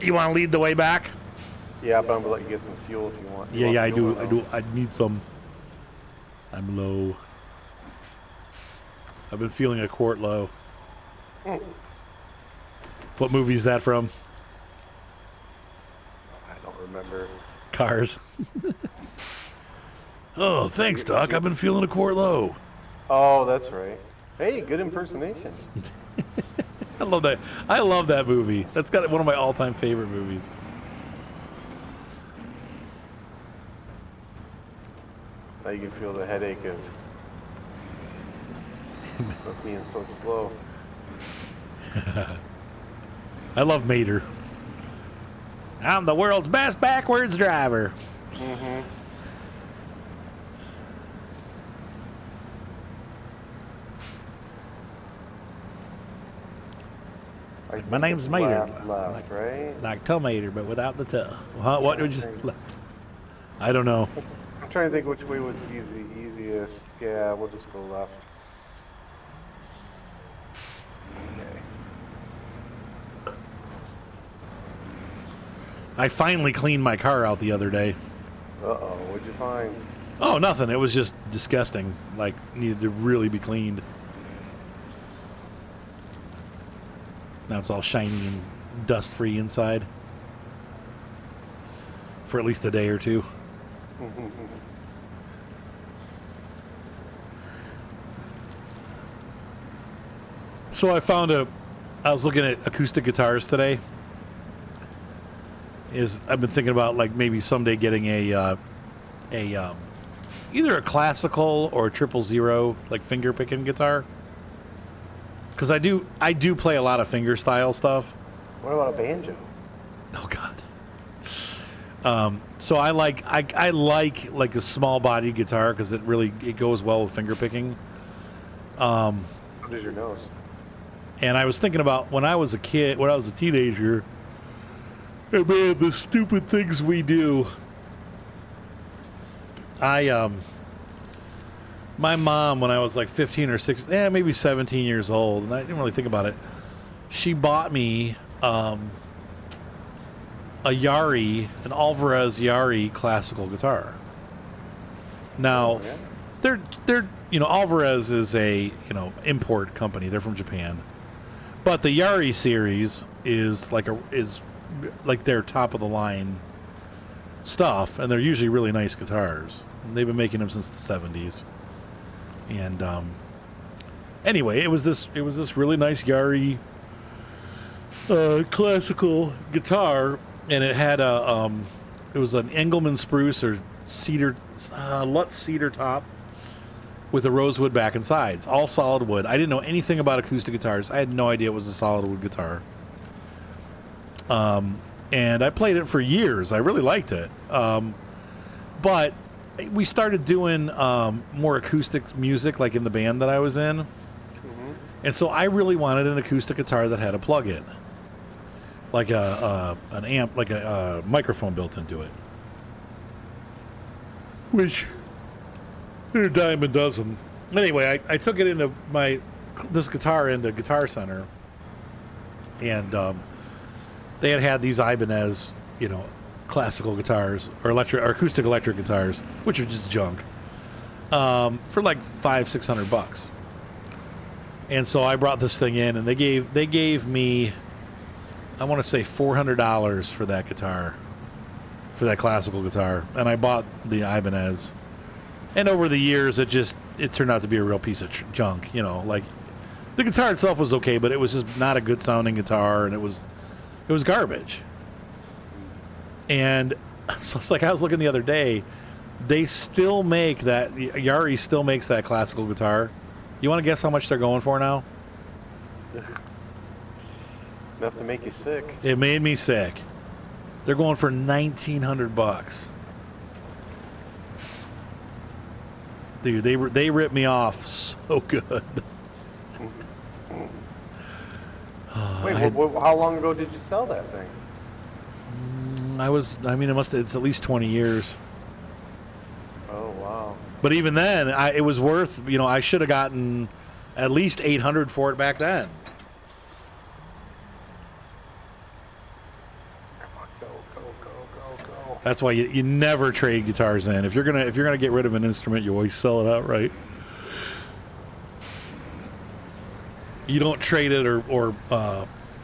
to lead the way back? Yeah, but I'm gonna let you get some fuel if you want. Yeah, I do. I need some. I'm low. I've been feeling a quart low. What movie is that from? I don't remember. Cars. Oh, thanks, Doc. I've been feeling a quart low. Oh, that's right. Hey, good impersonation. I love that. I love that movie. That's got one of my all-time favorite movies. Now you can feel the headache of being so slow. I love Mater. I'm the world's best backwards driver. Mm-hmm. My name's Mater. Left, right? Like tomato, but without the toe. Huh? What would you? I don't know. I'm trying to think which way would be the easiest. Yeah, we'll just go left. Okay. I finally cleaned my car out the other day. Uh-oh, what'd you find? Oh, nothing. It was just disgusting. Like, needed to really be cleaned. Now it's all shiny and dust-free inside for at least a day or two. So I was looking at acoustic guitars today. I've been thinking about like maybe someday getting either a classical or a 000 like finger picking guitar. Because I do play a lot of finger style stuff. What about a banjo? Oh God. So I like a small bodied guitar because it goes well with finger picking. What is your nose? And I was thinking about when I was a teenager, and man, the stupid things we do. My mom, when I was like 15 or 16, maybe 17 years old, and I didn't really think about it, she bought me a Yari, an Alvarez Yari classical guitar. Now, they're Alvarez is a import company. They're from Japan, but the Yari series is like their top of the line stuff, and they're usually really nice guitars. And they've been making them since the 70s. And anyway, it was this really nice Yari classical guitar, and it had it was an Engelmann spruce or cedar Lutz cedar top with a rosewood back and sides, all solid wood. I didn't know anything about acoustic guitars. I had no idea it was a solid wood guitar. And I played it for years. I really liked it. But we started doing more acoustic music, like in the band that I was in. Mm-hmm. And so I really wanted an acoustic guitar that had a plug-in, like an amp, like a microphone built into it. Which they're a dime a dozen. Anyway, I took it into this guitar into Guitar Center, and they had these Ibanez, classical guitars or acoustic electric guitars, which are just junk, for like $500-600. And so I brought this thing in, and they gave me, I want to say $400 for that guitar, for that classical guitar, and I bought the Ibanez. And over the years, it turned out to be a real piece of junk. Like the guitar itself was okay, but it was just not a good sounding guitar, and it was garbage. And so it's like I was looking the other day, they still make that, Yari still makes that classical guitar. You want to guess how much they're going for now? Enough to make you sick. It made me sick. They're going for $1,900. Dude, they ripped me off so good. Wait, how long ago did you sell that thing? It's at least 20 years. Oh, wow. But even then, it was worth, I should have gotten at least $800 for it back then. Come on, go. That's why you never trade guitars in. If you're gonna get rid of an instrument, you always sell it outright. You don't trade it or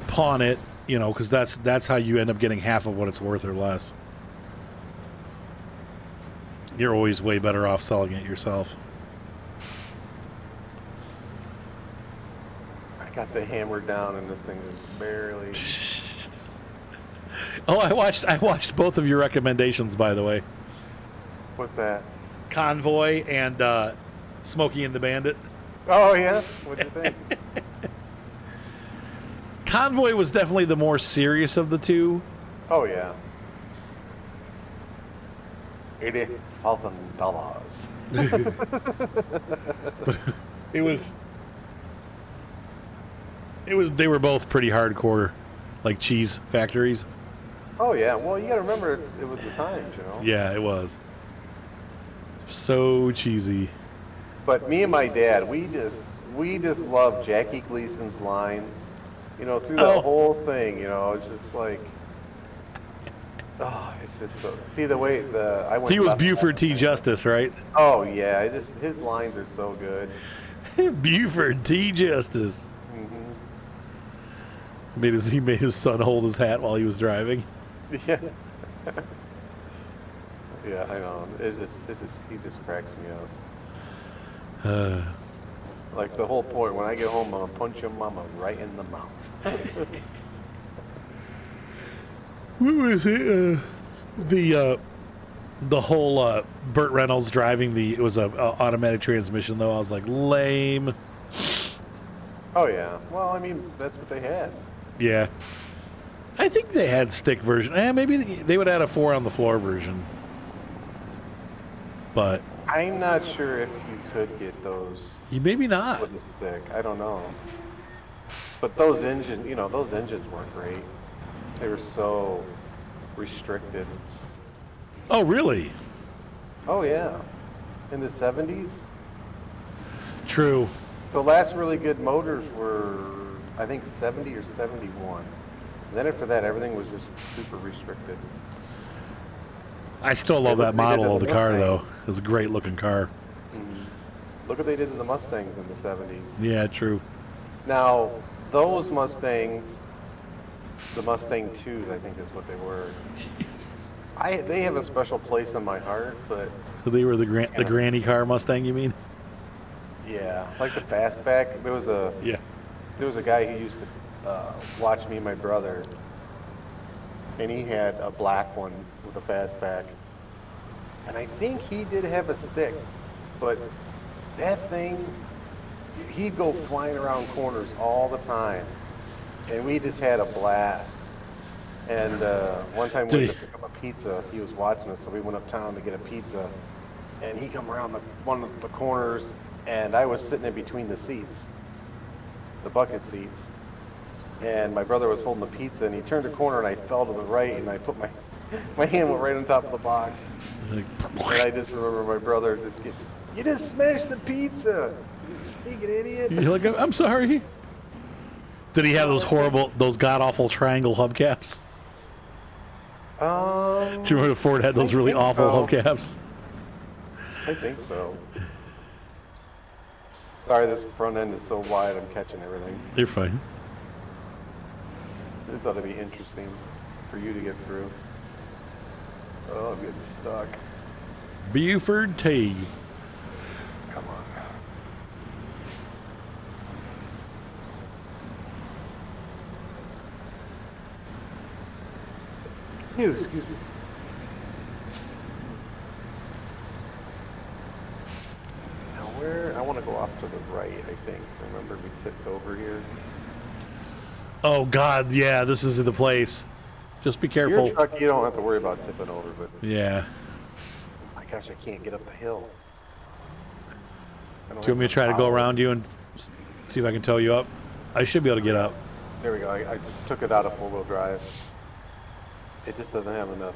pawn it, because that's how you end up getting half of what it's worth or less. You're always way better off selling it yourself. I got the hammer down, and this thing is barely. Oh, I watched both of your recommendations, by the way. What's that? Convoy and Smokey and the Bandit. Oh yeah, what'd you think? Convoy was definitely the more serious of the two. Oh yeah. $80,000. They were both pretty hardcore, like cheese factories. Oh yeah. Well, you got to remember it was the times, Yeah, it was. So cheesy. But me and my dad, we just love Jackie Gleason's lines. Through the whole thing, it's just like, it's just so. See the way I went. He was Buford T. Justice, right? Oh yeah, his lines are so good. Buford T. Justice. Mm-hmm. He made his son hold his hat while he was driving. Yeah. Yeah, I know. He just cracks me up. Like the whole point, when I get home, I'm gonna punch your mama right in the mouth. What was it? The whole Burt Reynolds driving it was a automatic transmission though. I was like, lame. Oh yeah. Well, I mean, that's what they had. Yeah. I think they had stick version. Maybe they would add a 4 on the floor version. But I'm not sure if you could get those maybe not. with a stick. I don't know. But those engines weren't great. They were so restricted. Oh, really? Oh yeah. In the 70s? True. The last really good motors were, I think, 70 or 71. And then after that, everything was just super restricted. I still love that model of the car, though. It was a great looking car. Mm-hmm. Look what they did to the Mustangs in the 70s. Yeah, true. Now, those Mustangs, the Mustang 2s, I think is what they were. They have a special place in my heart, but... They were the granny car Mustang, you mean? Yeah, like the fastback. There was a guy who used to watch me and my brother, and he had a black one with a fastback, and I think he did have a stick, but that thing, he'd go flying around corners all the time, and we just had a blast. And one time we went to pick up a pizza. He was watching us, so we went uptown to get a pizza, and he come around one of the corners, and I was sitting in between the seats, the bucket seats, and my brother was holding the pizza, and he turned a corner, and I fell to the right, and I put my hand went right on top of the box. And I just remember my brother you just smashed the pizza, you stinking idiot. You're like, I'm sorry. Did he have those god-awful triangle hubcaps? Do you remember Ford had those really awful hubcaps? I think so. Sorry, this front end is so wide, I'm catching everything. You're fine. This ought to be interesting for you to get through. Oh, I'm getting stuck. Buford T. Come on. Ew, excuse me. Now I want to go off to the right, I think. Remember we tipped over here? Oh, God, yeah, this is the place. Just be careful. Your truck, you don't have to worry about tipping over, but... Yeah. Oh my gosh, I can't get up the hill. Do you want me to try to go around you and see if I can tow you up? I should be able to get up. There we go. I took it out of four-wheel drive. It just doesn't have enough.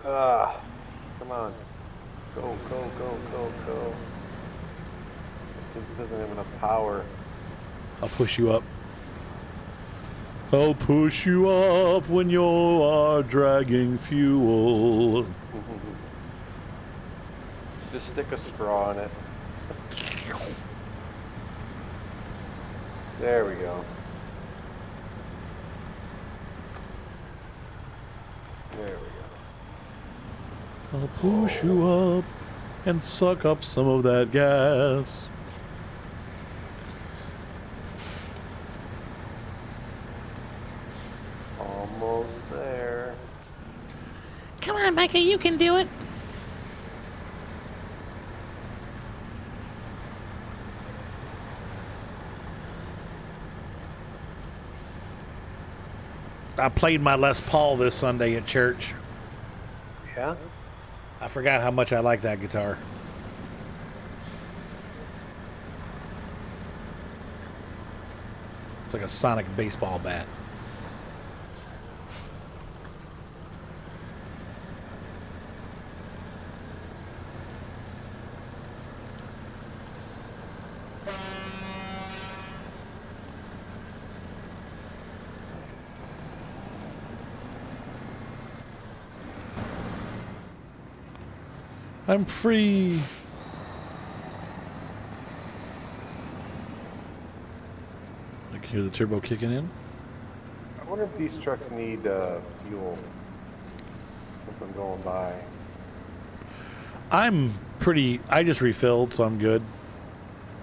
Come on. Go, go, go, go, go. It just doesn't have enough power. I'll push you up. I'll push you up when you are dragging fuel. Just stick a straw in it. There we go. There we go. I'll push you up and suck up some of that gas. Almost there. Come on, Micah, you can do it. I played my Les Paul this Sunday at church. Yeah? I forgot how much I like that guitar. It's like a sonic baseball bat. I'm free. I can hear the turbo kicking in. I wonder if these trucks need fuel as I'm going by. I just refilled, so I'm good.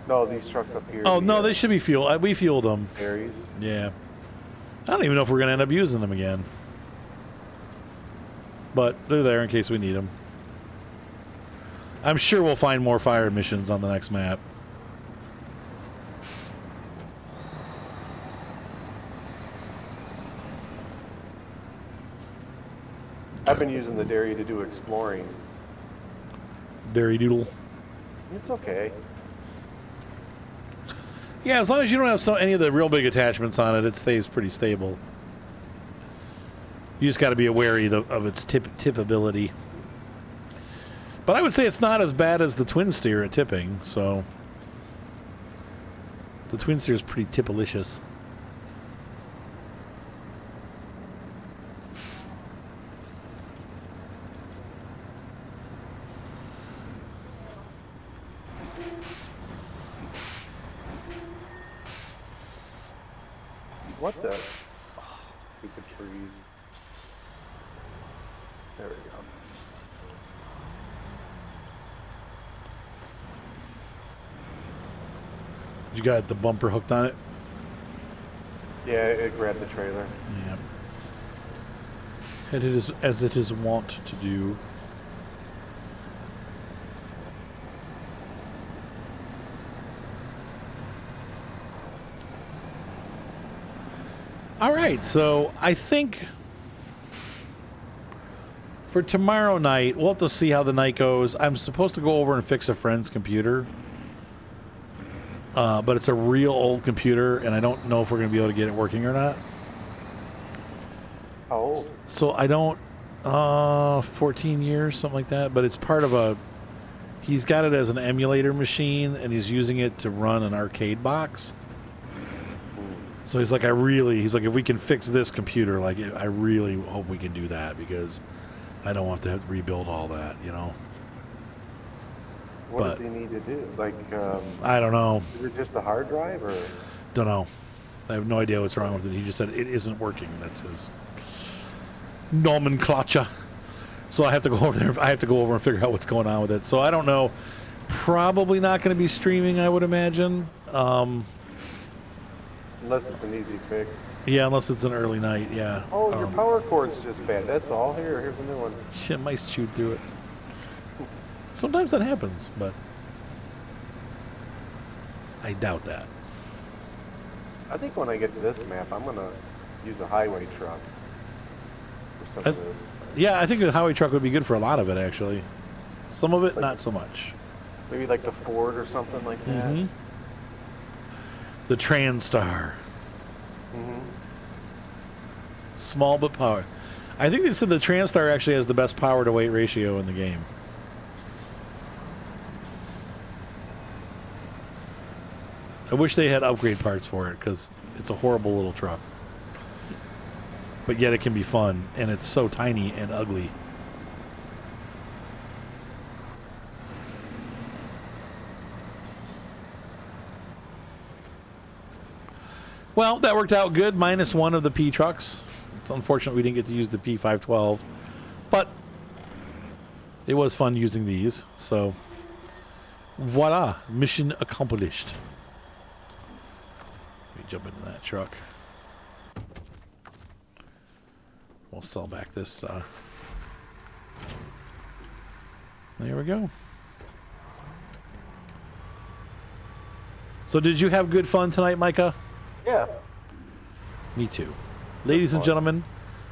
No, these trucks up here. Oh, no, they should be fueled. We fueled them. Berries. Yeah. I don't even know if we're going to end up using them again. But they're there in case we need them. I'm sure we'll find more fire missions on the next map. I've been using the dairy to do exploring. Dairy doodle. It's okay. Yeah, as long as you don't have any of the real big attachments on it, it stays pretty stable. You just got to be wary of its tippability. But I would say it's not as bad as the twin steer at tipping, so the twin steer is pretty tippalicious. What the? Oh, stupid trees. There we go. You got the bumper hooked on it? Yeah, it grabbed the trailer. Yeah. It is as it is wont to do. All right, so I think for tomorrow night, we'll have to see how the night goes. I'm supposed to go over and fix a friend's computer. But it's a real old computer, and I don't know if we're going to be able to get it working or not. How old? So I don't... 14 years, something like that. But it's part of a... He's got it as an emulator machine, and he's using it to run an arcade box. So he's like, he's like, if we can fix this computer, like, I really hope we can do that, because I don't want to have to rebuild all that, you know? What does he need to do? Like, I don't know. is it just a hard drive, or? Don't know. I have no idea what's wrong with it. He just said it isn't working. That's his nomenclature. So I have to go over there. I have to go over and figure out what's going on with it. So I don't know. Probably not going to be streaming, I would imagine. Unless it's an easy fix. Yeah, unless it's an early night. Yeah. Oh, your power cord's just bad. That's all. Here's a new one. Shit, mice chewed through it. Sometimes that happens, but I doubt that. I think when I get to this map, I'm gonna use a highway truck for some of this. Yeah, I think the highway truck would be good for a lot of it, actually. Some of it, not so much. Maybe like the Ford or something like that. Mm-hmm. The Transtar. Mm-hmm. Small but power. I think they said the Transtar actually has the best power to weight ratio in the game. I wish they had upgrade parts for it, because it's a horrible little truck. But yet it can be fun, and it's so tiny and ugly. Well, that worked out good. -1 of the P trucks. It's unfortunate we didn't get to use the P512, but it was fun using these. So, voila, mission accomplished. Let me jump into that truck. We'll sell back this. There we go. So, did you have good fun tonight, Micah? Yeah. Me too. Ladies and gentlemen,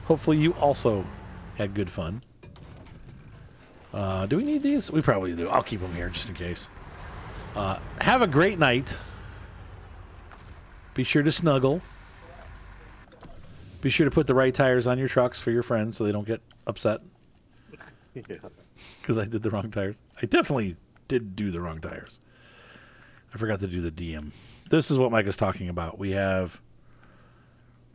hopefully you also had good fun. Do we need these? We probably do. I'll keep them here just in case. Have a great night. Be sure to snuggle. Be sure to put the right tires on your trucks for your friends so they don't get upset. Yeah. Because I did the wrong tires. I definitely did do the wrong tires. I forgot to do the DM. This is what Mike is talking about. We have...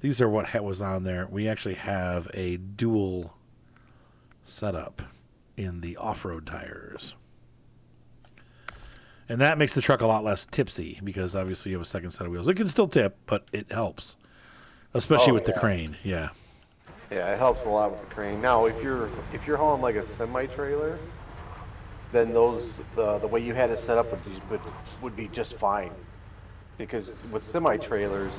These are what was on there. We actually have a dual setup in the off-road tires. And that makes the truck a lot less tipsy because obviously you have a second set of wheels. It can still tip, but it helps, especially with the crane. Yeah. Yeah, it helps a lot with the crane. Now, if you're hauling like a semi-trailer, then the way you had it set up would be just fine. Because with semi-trailers,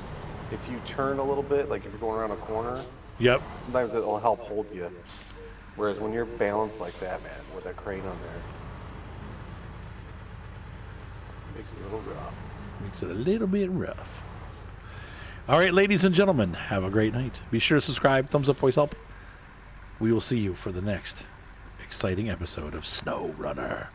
if you turn a little bit, like if you're going around a corner, Yep. sometimes it'll help hold you. Whereas when you're balanced like that, man, with a crane on there, makes it a little rough. Makes it a little bit rough. All right, ladies and gentlemen, have a great night. Be sure to subscribe. Thumbs up, voice help. We will see you for the next exciting episode of Snowrunner.